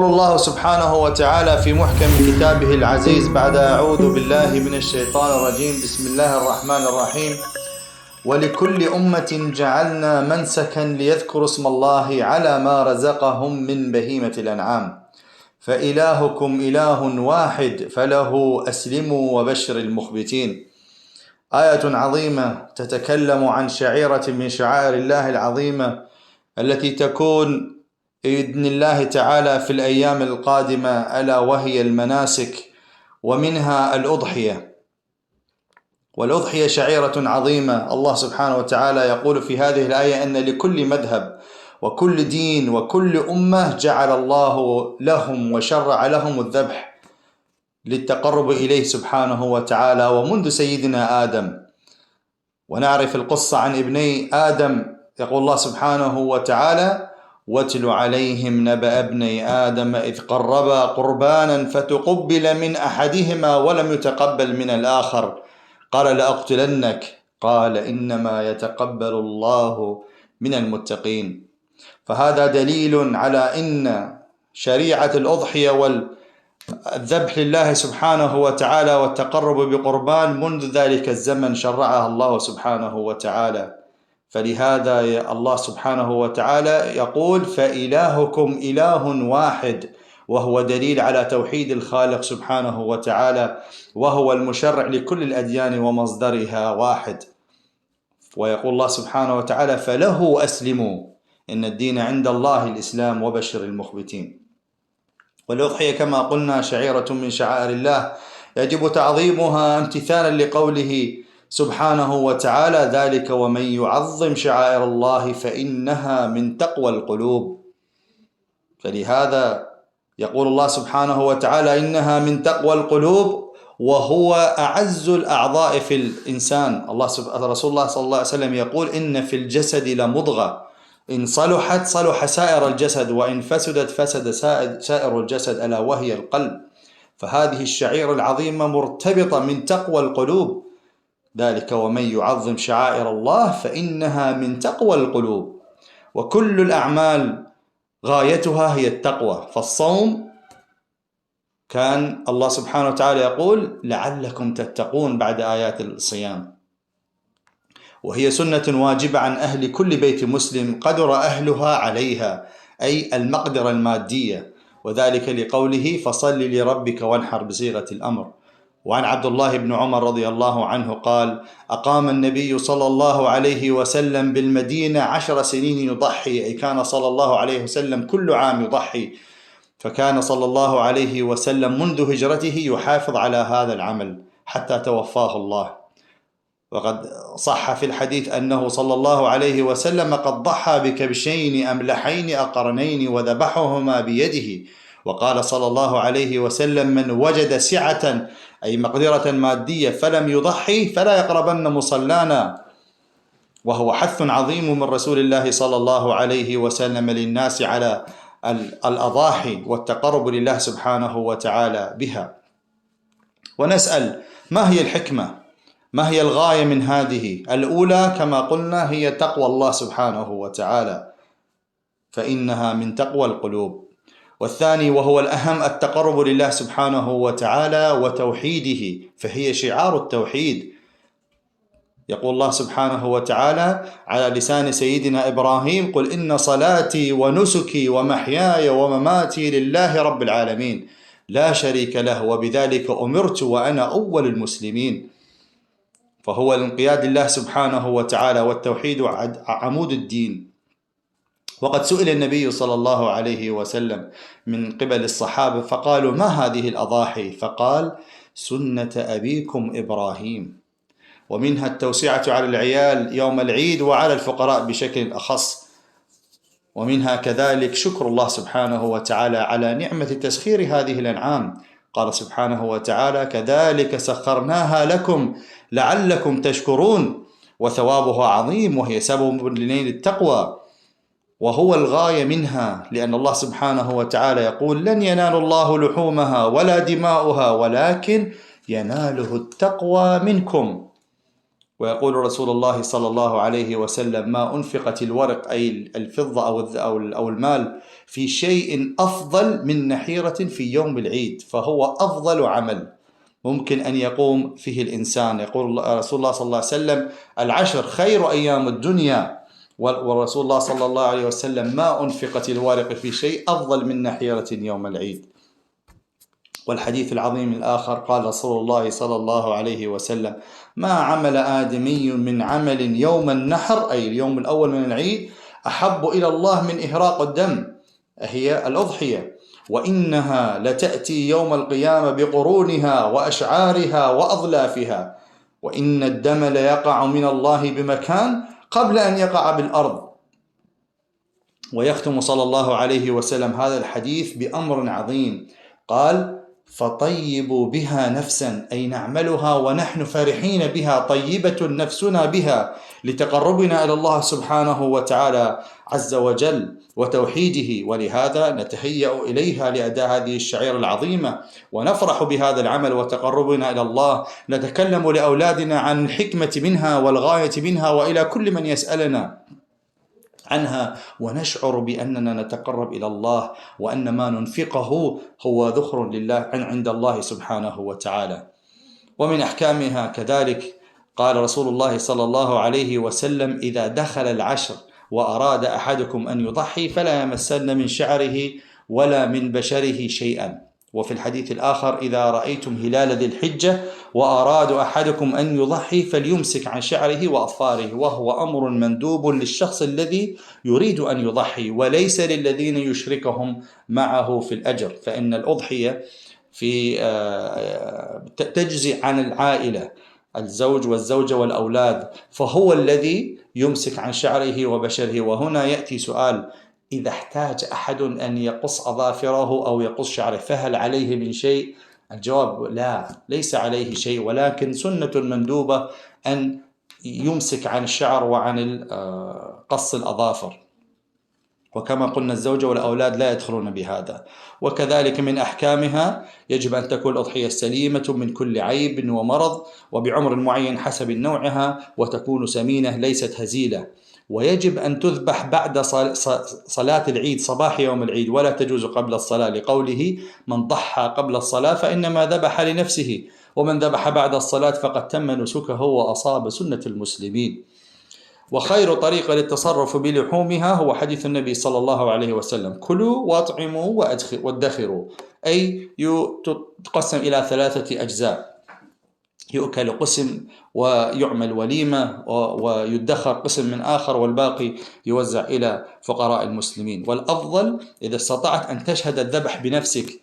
الله سبحانه وتعالى في محكم كتابه العزيز بعد أعوذ بالله من الشيطان الرجيم. بسم الله الرحمن الرحيم. ولكل أمة جعلنا منسكا ليذكروا اسم الله على ما رزقهم من بهيمة الأنعام فإلهكم إله واحد فله أسلموا وبشر المخبتين. آية عظيمة تتكلم عن شعيرة من شعائر الله العظيمة التي تكون بإذن الله تعالى في الأيام القادمة، ألا وهي المناسك، ومنها الأضحية. والأضحية شعيرة عظيمة. الله سبحانه وتعالى يقول في هذه الآية أن لكل مذهب وكل دين وكل أمة جعل الله لهم وشرع لهم الذبح للتقرب إليه سبحانه وتعالى، ومنذ سيدنا آدم. ونعرف القصة عن ابني آدم. يقول الله سبحانه وتعالى: واتل عليهم نبأ ابني آدم إذ قربا قربانا فتقبل من أحدهما ولم يتقبل من الآخر قال لأقتلنك قال إنما يتقبل الله من المتقين. فهذا دليل على أن شريعة الأضحية والذبح لله سبحانه وتعالى والتقرب بقربان منذ ذلك الزمن شرعها الله سبحانه وتعالى. فلهذا الله سبحانه وتعالى يقول: فإلهكم إله واحد، وهو دليل على توحيد الخالق سبحانه وتعالى، وهو المشرع لكل الأديان ومصدرها واحد. ويقول الله سبحانه وتعالى: فله أسلموا، إن الدين عند الله الإسلام وبشر المخبتين. والأضحية كما قلنا شعيرة من شعائر الله يجب تعظيمها امتثالا لقوله سبحانه وتعالى: ذلك ومن يعظم شعائر الله فإنها من تقوى القلوب. فلهذا يقول الله سبحانه وتعالى: إنها من تقوى القلوب، وهو أعز الأعضاء في الإنسان. رسول الله صلى الله عليه وسلم يقول: إن في الجسد لمضغة إن صلحت صلح سائر الجسد وإن فسدت فسد سائر الجسد، ألا وهي القلب. فهذه الشعيرة العظيمة مرتبطة من تقوى القلوب. ذلك ومن يعظم شعائر الله فإنها من تقوى القلوب. وكل الأعمال غايتها هي التقوى. فالصوم كان الله سبحانه وتعالى يقول: لعلكم تتقون بعد آيات الصيام، وهي سنة واجبة عن أهل كل بيت مسلم قدر أهلها عليها، أي المقدرة المادية، وذلك لقوله: فصل لربك وانحر بصيغة الأمر. وعن عبد الله بن عمر رضي الله عنه قال: أقام النبي صلى الله عليه وسلم بالمدينة 10 سنين يضحي، أي كان صلى الله عليه وسلم كل عام يضحي. فكان صلى الله عليه وسلم منذ هجرته يحافظ على هذا العمل حتى توفاه الله. وقد صح في الحديث أنه صلى الله عليه وسلم قد ضحى بكبشين أملحين أقرنين وذبحهما بيده. وقال صلى الله عليه وسلم: من وجد سعة، أي مقدرة مادية، فلم يضحي فلا يقربن مصلانا. وهو حث عظيم من رسول الله صلى الله عليه وسلم للناس على الأضاحي والتقرب لله سبحانه وتعالى بها. ونسأل: ما هي الحكمة؟ ما هي الغاية من هذه؟ الأولى كما قلنا هي تقوى الله سبحانه وتعالى، فإنها من تقوى القلوب. والثاني وهو الأهم التقرب لله سبحانه وتعالى وتوحيده، فهي شعار التوحيد. يقول الله سبحانه وتعالى على لسان سيدنا إبراهيم: قل إن صلاتي ونسكي ومحياي ومماتي لله رب العالمين لا شريك له وبذلك أمرت وأنا أول المسلمين. فهو الانقياد لله سبحانه وتعالى والتوحيد عمود الدين. وقد سئل النبي صلى الله عليه وسلم من قبل الصحابة فقالوا: ما هذه الأضاحي؟ فقال: سنة أبيكم إبراهيم. ومنها التوسعة على العيال يوم العيد وعلى الفقراء بشكل أخص. ومنها كذلك شكر الله سبحانه وتعالى على نعمة تسخير هذه الأنعام. قال سبحانه وتعالى: كذلك سخرناها لكم لعلكم تشكرون. وثوابها عظيم، وهي سبب لنيل التقوى، وهو الغاية منها، لأن الله سبحانه وتعالى يقول: لن ينال الله لحومها ولا دماؤها ولكن يناله التقوى منكم. ويقول رسول الله صلى الله عليه وسلم: ما أنفقت الورق، أي الفضة أو المال، في شيء أفضل من نحيرة في يوم العيد، فهو أفضل عمل ممكن أن يقوم فيه الإنسان. يقول رسول الله صلى الله عليه وسلم: العشر خير أيام الدنيا، ورسول الله صلى الله عليه وسلم: ما أنفقت الورق في شيء أفضل من نحيرة يوم العيد. والحديث العظيم الآخر قال رسول الله صلى الله عليه وسلم: ما عمل آدمي من عمل يوم النحر، أي اليوم الأول من العيد، أحب إلى الله من إهراق الدم، هي الأضحية، وإنها لتأتي يوم القيامة بقرونها وأشعارها وأظلافها، وإن الدم ليقع من الله بمكان قبل أن يقع بالأرض. ويختم صلى الله عليه وسلم هذا الحديث بأمر عظيم، قال: فطيبوا بها نفسا، أي نعملها ونحن فرحين بها، طيبة نفسنا بها لتقربنا إلى الله سبحانه وتعالى عز وجل وتوحيده، ولهذا نتهيأ إليها لأداء هذه الشعيرة العظيمة ونفرح بهذا العمل وتقربنا إلى الله. نتكلم لأولادنا عن الحكمة منها والغاية منها وإلى كل من يسألنا عنها، ونشعر بأننا نتقرب إلى الله، وأن ما ننفقه هو ذخر لله عند الله سبحانه وتعالى. ومن أحكامها كذلك قال رسول الله صلى الله عليه وسلم: إذا دخل العشر وأراد أحدكم أن يضحي فلا يمسن من شعره ولا من بشره شيئا. وفي الحديث الآخر: إذا رأيتم هلال ذي الحجة وأراد أحدكم أن يضحي فليمسك عن شعره وأظفاره، وهو أمر مندوب للشخص الذي يريد أن يضحي، وليس للذين يشركهم معه في الأجر، فإن الأضحية تجزي عن العائلة، الزوج والزوجة والأولاد، فهو الذي يمسك عن شعره وبشره. وهنا يأتي سؤال: إذا احتاج أحد أن يقص أظافره أو يقص شعره فهل عليه من شيء؟ الجواب: لا، ليس عليه شيء، ولكن سنة مندوبة أن يمسك عن الشعر وعن قص الأظافر. وكما قلنا الزوجة والأولاد لا يدخلون بهذا. وكذلك من أحكامها يجب أن تكون الأضحية سليمة من كل عيب ومرض وبعمر معين حسب نوعها، وتكون سمينة ليست هزيلة. ويجب أن تذبح بعد صلاة العيد صباح يوم العيد، ولا تجوز قبل الصلاة، لقوله: من ضحى قبل الصلاة فإنما ذبح لنفسه، ومن ذبح بعد الصلاة فقد تم نسكه وأصاب سنة المسلمين. وخير طريقة للتصرف بلحومها هو حديث النبي صلى الله عليه وسلم: كلوا واطعموا وادخروا، أي تقسم إلى 3 أجزاء، يؤكل قسم ويعمل وليمة ويدخر قسم من آخر، والباقي يوزع إلى فقراء المسلمين. والأفضل إذا استطعت أن تشهد الذبح بنفسك،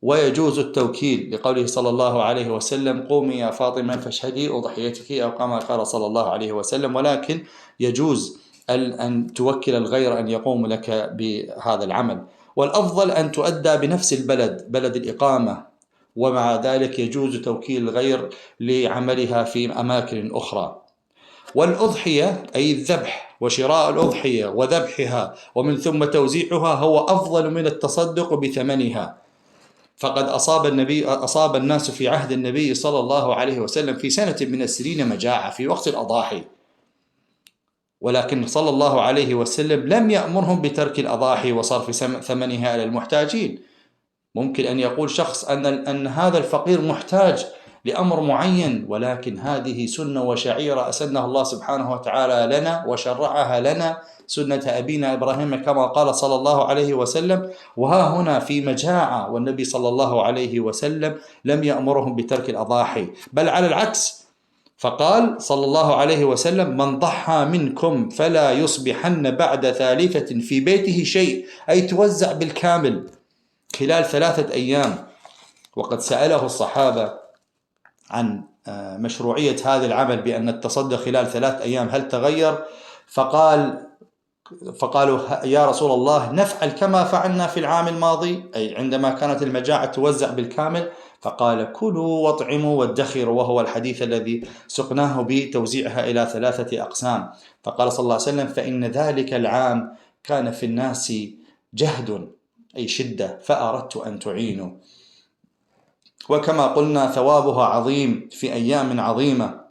ويجوز التوكيل، لقوله صلى الله عليه وسلم: قومي يا فاطمة فاشهدي أضحيتك، أو كما قال صلى الله عليه وسلم. ولكن يجوز أن توكل الغير أن يقوم لك بهذا العمل، والأفضل أن تؤدى بنفس بلد الإقامة، ومع ذلك يجوز توكيل الغير لعملها في أماكن أخرى. والأضحية أي الذبح وشراء الأضحية وذبحها ومن ثم توزيعها هو أفضل من التصدق بثمنها، فقد أصاب الناس في عهد النبي صلى الله عليه وسلم في سنة من السنين مجاعة في وقت الأضاحي، ولكن صلى الله عليه وسلم لم يأمرهم بترك الأضاحي وصرف ثمنها على المحتاجين. ممكن أن يقول شخص أن هذا الفقير محتاج لأمر معين، ولكن هذه سنة وشعيرة أسنها الله سبحانه وتعالى لنا وشرعها لنا، سنة أبينا إبراهيم كما قال صلى الله عليه وسلم. وها هنا في مجاعة، والنبي صلى الله عليه وسلم لم يأمرهم بترك الأضاحي، بل على العكس، فقال صلى الله عليه وسلم: من ضحى منكم فلا يصبحن بعد 3 في بيته شيء، أي توزع بالكامل خلال 3 أيام. وقد سأله الصحابة عن مشروعية هذا العمل بأن التصدق خلال 3 أيام هل تغير؟ فقالوا: يا رسول الله، نفعل كما فعلنا في العام الماضي، أي عندما كانت المجاعة توزع بالكامل. فقال: كلوا واطعموا وادخروا، وهو الحديث الذي سقناه بتوزيعها إلى 3 أقسام. فقال صلى الله عليه وسلم: فإن ذلك العام كان في الناس جهد، أي شدة، فأردت أن تعينوا. وكما قلنا ثوابها عظيم في أيام عظيمة.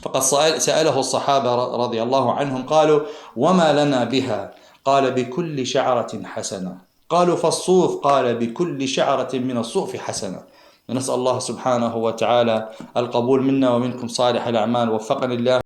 فقد سأله الصحابة رضي الله عنهم قالوا: وما لنا بها؟ قال بكل شعرة حسنة. قالوا فالصوف؟ قال بكل شعرة من الصوف حسنة. نسأل الله سبحانه وتعالى القبول منا ومنكم صالح الأعمال. وفقني الله